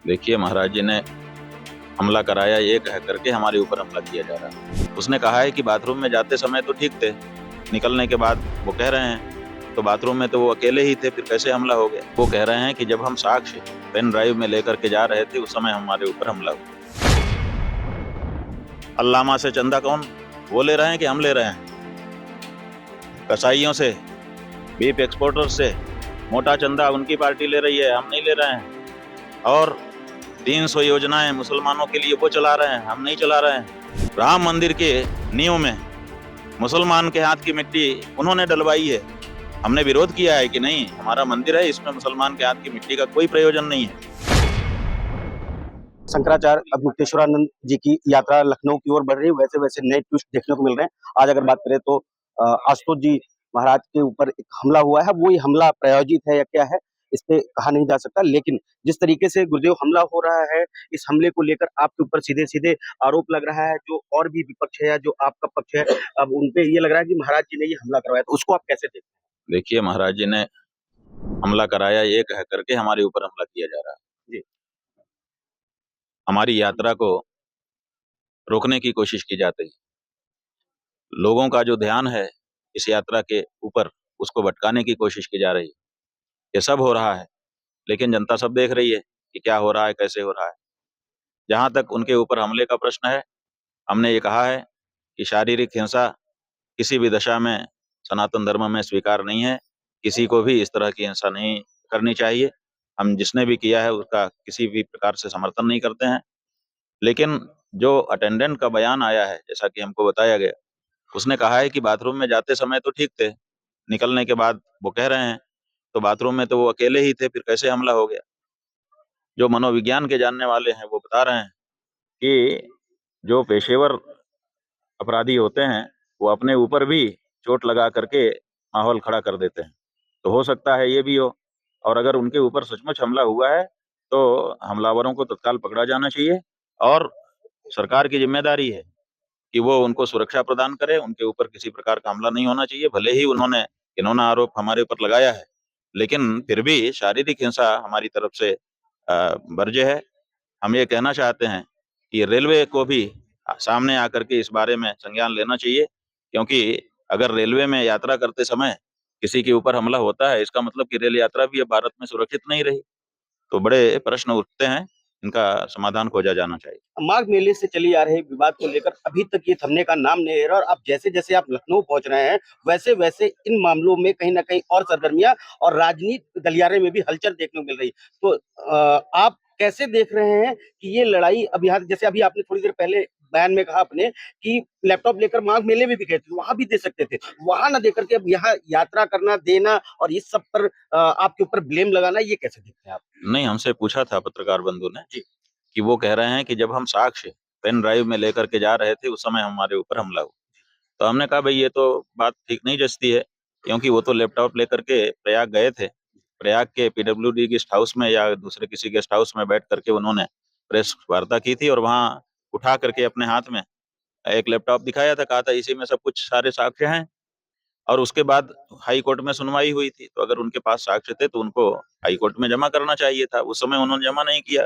देखिए, महाराज जी ने हमला कराया ये कह करके हमारे ऊपर हमला किया जा रहा है। उसने कहा है कि बाथरूम में जाते समय तो ठीक थे, निकलने के बाद वो कह रहे हैं तो बाथरूम में तो वो अकेले ही थे, फिर कैसे हमला हो गया? वो कह रहे हैं कि जब हम साक्ष्य पेन ड्राइव में लेकर के जा रहे थे उस समय हमारे ऊपर हमला हुआ। अल्लामा से चंदा कौन? वो ले रहे हैं कि हम ले रहे हैं? कसाईयों से, बीफ एक्सपोर्टर से मोटा चंदा उनकी पार्टी ले रही है, हम नहीं ले रहे हैं। और 300 योजनाएं मुसलमानों के लिए वो चला रहे हैं, हम नहीं चला रहे हैं। राम मंदिर के नींव में मुसलमान के हाथ की मिट्टी उन्होंने डलवाई है, हमने विरोध किया है कि नहीं, हमारा मंदिर है, इसमें मुसलमान के हाथ की मिट्टी का कोई प्रयोजन नहीं है। शंकराचार्य अब मुक्तेश्वरानंद जी की यात्रा लखनऊ की ओर बढ़ रही है, वैसे वैसे नए ट्विस्ट देखने को मिल रहे हैं। आज अगर बात करें तो आशुतोष जी महाराज के ऊपर एक हमला हुआ है, वो ये हमला प्रायोजित है या क्या है, इस पे कहा नहीं जा सकता। लेकिन जिस तरीके से गुरुदेव हमला हो रहा है, इस हमले को लेकर आपके ऊपर सीधे सीधे आरोप लग रहा है। जो और भी विपक्ष है या जो आपका पक्ष है, अब उनपे ये लग रहा है कि महाराज जी ने ये हमला करवाया, तो उसको आप कैसे देखते हैं? देखिए, महाराज जी ने हमला कराया ये कह करके हमारे ऊपर हमला किया जा रहा है। जी। हमारी यात्रा को रोकने की कोशिश की जाती है, लोगों का जो ध्यान है इस यात्रा के ऊपर उसको भटकाने की कोशिश की जा रही है। ये सब हो रहा है, लेकिन जनता सब देख रही है कि क्या हो रहा है, कैसे हो रहा है। जहां तक उनके ऊपर हमले का प्रश्न है, हमने ये कहा है कि शारीरिक हिंसा किसी भी दशा में सनातन धर्म में स्वीकार नहीं है। किसी को भी इस तरह की हिंसा नहीं करनी चाहिए। हम जिसने भी किया है उसका किसी भी प्रकार से समर्थन नहीं करते हैं। लेकिन जो अटेंडेंट का बयान आया है, जैसा कि हमको बताया गया, उसने कहा है कि बाथरूम में जाते समय तो ठीक थे, निकलने के बाद वो कह रहे हैं तो बाथरूम में तो वो अकेले ही थे, फिर कैसे हमला हो गया? जो मनोविज्ञान के जानने वाले हैं वो बता रहे हैं कि जो पेशेवर अपराधी होते हैं वो अपने ऊपर भी चोट लगा करके माहौल खड़ा कर देते हैं। तो हो सकता है ये भी हो, और अगर उनके ऊपर सचमुच हमला हुआ है तो हमलावरों को तत्काल पकड़ा जाना चाहिए, और सरकार की जिम्मेदारी है कि वो उनको सुरक्षा प्रदान करे, उनके ऊपर किसी प्रकार का हमला नहीं होना चाहिए। भले ही उन्होंने घिनौना आरोप हमारे ऊपर लगाया है, लेकिन फिर भी शारीरिक हिंसा हमारी तरफ से वर्ज्य है। हम ये कहना चाहते हैं कि रेलवे को भी सामने आकर के इस बारे में संज्ञान लेना चाहिए, क्योंकि अगर रेलवे में यात्रा करते समय किसी के ऊपर हमला होता है, इसका मतलब कि रेल यात्रा भी अब भारत में सुरक्षित नहीं रही। तो बड़े प्रश्न उठते हैं, इनका समाधान खोजा जाना चाहिए। माघ मेले से चली आ रही विवाद को लेकर अभी तक ये थमने का नाम नहीं ले रहा, और अब जैसे जैसे आप लखनऊ पहुंच रहे हैं, वैसे वैसे इन मामलों में कहीं ना कहीं और सरगर्मियां और राजनीति गलियारे में भी हलचल देखने को मिल रही। तो आप कैसे देख रहे हैं कि ये लड़ाई अब यहाँ, जैसे अभी आपने थोड़ी देर पहले बयान में कहा अपने कि लैपटॉप लेकर माघ मेले में भी गए थे, वहां भी दे सकते थे, वहां ना देकर के अब यहाँ यात्रा करना देना और इस सब पर आपके ऊपर ब्लेम लगाना, ये कैसे देखते हैं आप? नहीं, हमसे पूछा था पत्रकार बंधु ने कि वो कह रहे हैं कि जब हम साक्ष्य पेन ड्राइव में लेकर के जा रहे थे उस समय हमारे ऊपर हमला हुआ। तो हमने कहा भाई ये तो बात ठीक नहीं जचती है, क्योंकि वो तो लैपटॉप लेकर के प्रयाग गए थे। प्रयाग के पीडब्ल्यूडी गेस्ट हाउस में या दूसरे किसी गेस्ट हाउस में बैठ करके उन्होंने प्रेस वार्ता की थी, और वहां उठा करके अपने हाथ में एक लैपटॉप दिखाया था, कहा था इसी में सब कुछ सारे साक्ष्य हैं। और उसके बाद हाई कोर्ट में सुनवाई हुई थी, तो अगर उनके पास साक्ष्य थे तो उनको हाई कोर्ट में जमा करना चाहिए था। उस समय उन्होंने जमा नहीं किया।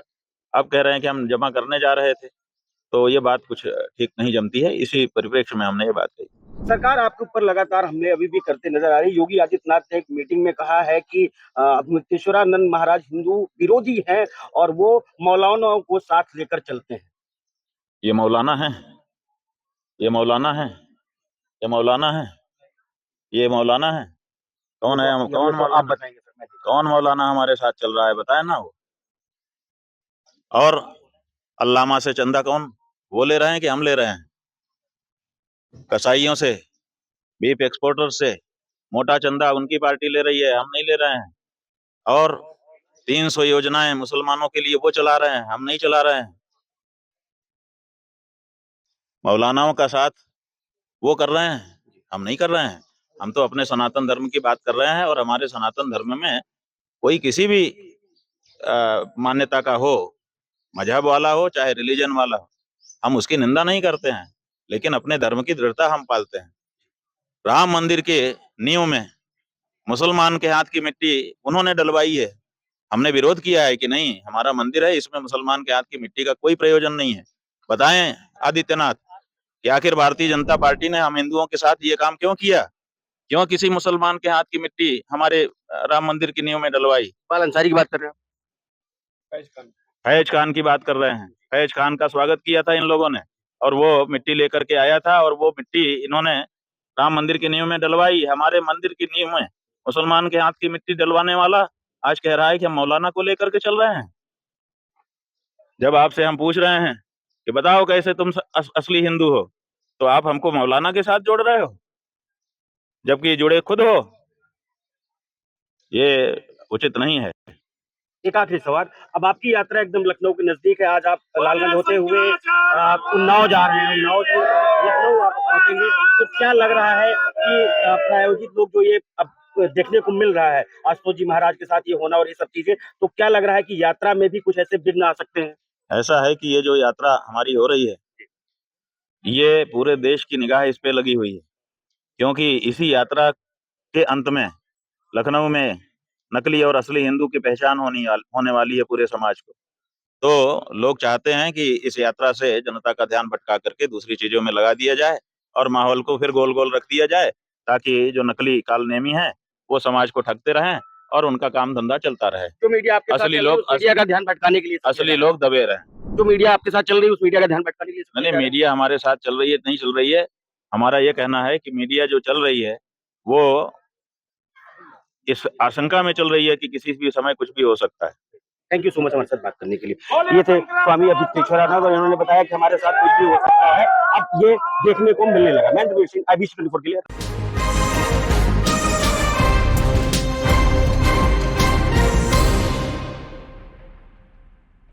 अब कह रहे हैं कि हम जमा करने जा रहे थे, तो ये बात कुछ ठीक नहीं जमती है। इसी परिप्रेक्ष्य में हमने ये बात कही। सरकार आपके ऊपर लगातार हमले अभी भी करते नजर आ रही है। योगी आदित्यनाथ ने एक मीटिंग में कहा है कि मुक्तेश्वरानंद महाराज हिंदू विरोधी हैं और वो मौलानाओं को साथ लेकर चलते हैं। ये मौलाना है, ये मौलाना है, ये मौलाना है, ये मौलाना है। कौन है? कौन तो आप मौलाना? बताएंगे सर, मैं कौन मौलाना हमारे साथ चल रहा है, बताए ना वो। और अल्लामा से चंदा कौन? वो ले रहे हैं कि हम ले रहे हैं? कसाईयों से, बीफ एक्सपोर्टर से मोटा चंदा उनकी पार्टी ले रही है, हम नहीं ले रहे हैं। और 300 योजनाएं मुसलमानों के लिए वो चला रहे हैं, हम नहीं चला रहे हैं। मौलानाओं का साथ वो कर रहे हैं, हम नहीं कर रहे हैं। हम तो अपने सनातन धर्म की बात कर रहे हैं, और हमारे सनातन धर्म में कोई किसी भी मान्यता का हो, मजहब वाला हो चाहे रिलीजन वाला हो, हम उसकी निंदा नहीं करते हैं, लेकिन अपने धर्म की दृढ़ता हम पालते हैं। राम मंदिर के नींव में मुसलमान के हाथ की मिट्टी उन्होंने डलवाई है, हमने विरोध किया है कि नहीं, हमारा मंदिर है, इसमें मुसलमान के हाथ की मिट्टी का कोई प्रयोजन नहीं है। बताएं आदित्यनाथ कि आखिर भारतीय जनता पार्टी ने हम हिंदुओं के साथ ये काम क्यों किया? क्यों किसी मुसलमान के हाथ की मिट्टी हमारे राम मंदिर की नींव में डलवाई? इकबाल अंसारी की बात कर रहे हैं आप? फैज खान की बात कर रहे हैं। फैज खान का स्वागत किया था इन लोगों ने, और वो मिट्टी लेकर के आया था, और वो मिट्टी इन्होंने राम मंदिर की नींव में डलवाई। हमारे मंदिर की नींव में मुसलमान के हाथ की मिट्टी डलवाने वाला आज कह रहा है कि हम मौलाना को लेकर के चल रहे हैं। जब आपसे हम पूछ रहे हैं कि बताओ कैसे तुम असली हिंदू हो, तो आप हमको मौलाना के साथ जोड़ रहे हो, जबकि जुड़े खुद हो। ये उचित नहीं है। एक आखिरी सवाल, अब आपकी यात्रा एकदम लखनऊ के नजदीक है, आज आप लालगंज होते हुए उन्नाव जा रहे हैं, उन्नाव से लखनऊ आप पहुंचेंगे, तो क्या लग रहा है कि प्रायोजित लोग जो ये अब देखने को मिल रहा है आशुतोष जी महाराज के साथ ये होना और ये सब चीजें, तो क्या लग रहा है कि यात्रा में भी कुछ ऐसे विघ्न आ सकते हैं? ऐसा है कि ये जो यात्रा हमारी हो रही है, ये पूरे देश की निगाह इस पे लगी हुई है, क्योंकि इसी यात्रा के अंत में लखनऊ में नकली और असली हिंदू की पहचान होने वाली है पूरे समाज को। तो लोग चाहते हैं कि इस यात्रा से जनता का ध्यान भटका करके दूसरी चीजों में लगा दिया जाए और माहौल को फिर गोल गोल रख दिया जाए, ताकि जो नकली कालनेमी है वो समाज को ठगते रहें और उनका काम धंधा चलता रहे। जो मीडिया आपके साथ असली लोग मीडिया का ध्यान भटकाने के लिए असली लोग दबे रहे। जो मीडिया आपके साथ चल रही है उस मीडिया का ध्यान भटकाने के लिए नहीं, मीडिया हमारे साथ चल रही है नहीं चल रही है, हमारा ये कहना है कि मीडिया जो चल रही है वो इस आशंका में चल रही है कि किसी भी समय कुछ भी हो सकता है। थैंक यू सो मच हमारे साथ बात करने के लिए। ये थे स्वामी अभिषेकानंद और इन्होंने बताया कि हमारे साथ कुछ भी हो सकता है, अब ये देखने को मिलने लगा। मैं IBC 24 के लिए